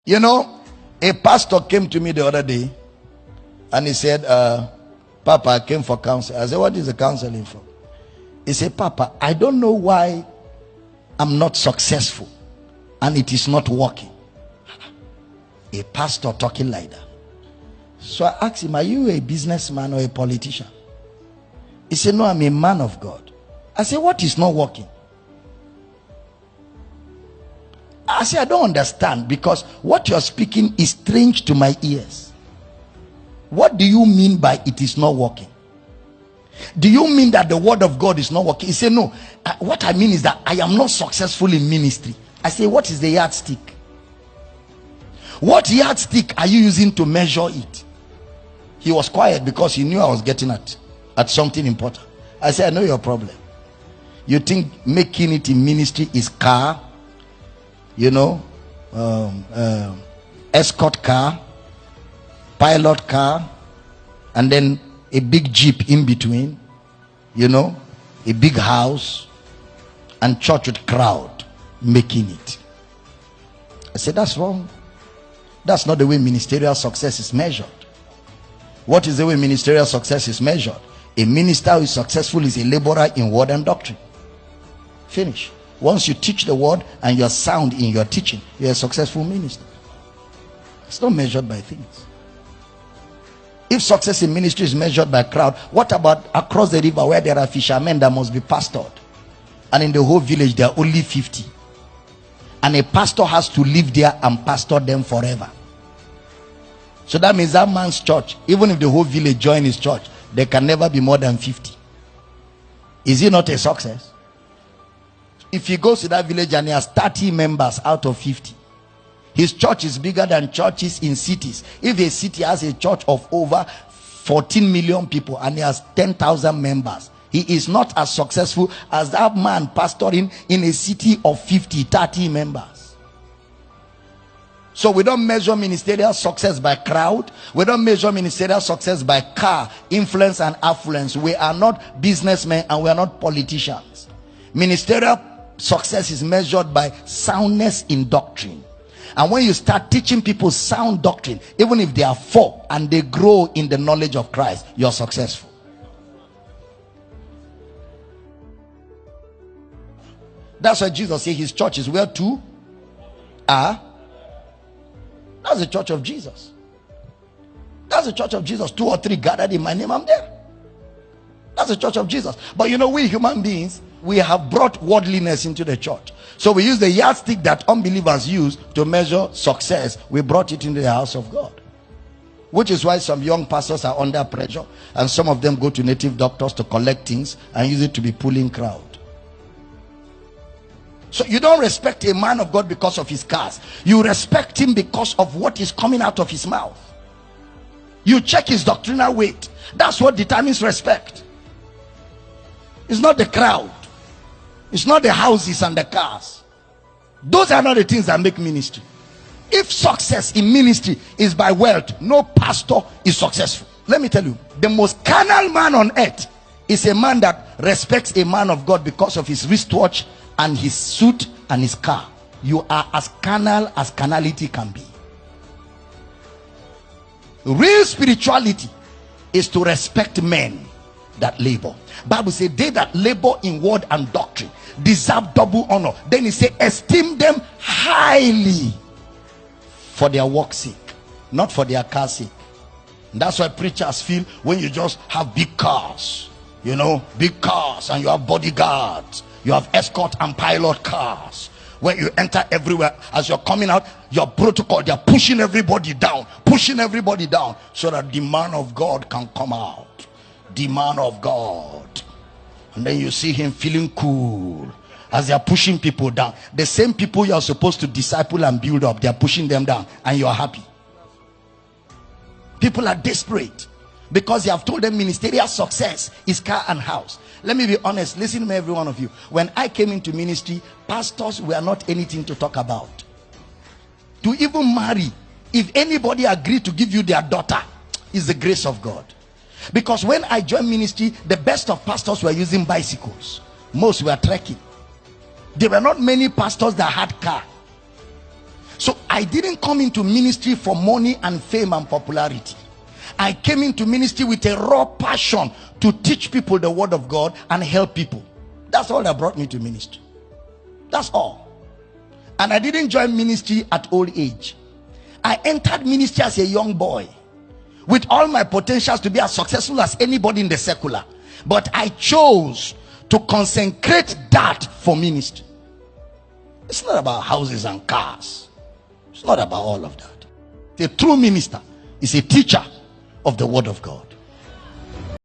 You know, a pastor came to me the other day and he said, Papa, I came for counsel. I said, what is the counseling for? He said, Papa, I don't know why I'm not successful and it is not working. A pastor talking like that. So I asked him, are you a businessman or a politician? He said, no, I'm a man of God. I said, what is not working? I said, I don't understand, because what you're speaking is strange to my ears. What do you mean by it is not working? Do you mean that the word of God is not working? He said, no. What I mean is that I am not successful in ministry. I say, what is the yardstick? What yardstick are you using to measure it? He was quiet because he knew I was getting at something important. I said, I know your problem. You think making it in ministry is car, you know, escort car, pilot car, and then a big jeep in between, you know, a big house, and church with crowd making it. I said, that's wrong. That's not the way ministerial success is measured. What is the way ministerial success is measured? A minister who is successful is a laborer in word and doctrine. Finish. Once you teach the word and you're sound in your teaching, you're a successful minister. It's not measured by things. If success in ministry is measured by crowd, what about across the river where there are fishermen that must be pastored, and in the whole village there are only 50, and a pastor has to live there and pastor them forever? So that means that man's church, even if the whole village join his church, there can never be more than 50. Is it not a success? If he goes to that village and he has 30 members out of 50, his church is bigger than churches in cities. If a city has a church of over 14 million people and he has 10,000 members, he is not as successful as that man pastoring in a city of 50, 30 members. So we don't measure ministerial success by crowd. We don't measure ministerial success by car, influence and affluence. We are not businessmen and we are not politicians. Ministerial success is measured by soundness in doctrine. And when you start teaching people sound doctrine, even if they are 4 and they grow in the knowledge of Christ, you're successful. That's why Jesus said his church is where 2 are. That's the church of Jesus. That's the church of Jesus. 2 or 3 gathered in my name, I'm there. That's the church of Jesus. But you know, we human beings, we have brought worldliness into the church. So we use the yardstick that unbelievers use to measure success. We brought it into the house of God. Which is why some young pastors are under pressure, and some of them go to native doctors to collect things and use it to be pulling crowd. So you don't respect a man of God because of his cars. You respect him because of what is coming out of his mouth. You check his doctrinal weight. That's what determines respect. It's not the crowd. It's not the houses and the cars. Those are not the things that make ministry. If success in ministry is by wealth, no pastor is successful. Let me tell you, the most carnal man on earth is a man that respects a man of God because of his wristwatch and his suit and his car. You are as carnal as carnality can be. Real spirituality is to respect men that labor. Bible says they that labor in word and doctrine deserve double honor. Then he say esteem them highly for their work's sake, not for their car's sake. And that's why preachers feel when you just have big cars, you know, big cars, and you have bodyguards, you have escort and pilot cars, when you enter everywhere, as you're coming out, your protocol, they're pushing everybody down so that the man of God can come out. The man of God. And then you see him feeling cool as they are pushing people down. The same people you are supposed to disciple and build up, they are pushing them down, and you are happy. People are desperate because you have told them ministerial success is car and house. Let me be honest, listen to me, every one of you. When I came into ministry, pastors were not anything to talk about. To even marry, if anybody agreed to give you their daughter, is the grace of God. Because when I joined ministry, the best of pastors were using bicycles. Most were trekking. There were not many pastors that had car. So I didn't come into ministry for money and fame and popularity. I came into ministry with a raw passion to teach people the word of God and help people. That's all that brought me to ministry. That's all. And I didn't join ministry at old age. I entered ministry as a young boy with all my potentials to be as successful as anybody in the secular. But I chose to consecrate that for ministry. It's not about houses and cars. It's not about all of that. A true minister is a teacher of the word of God.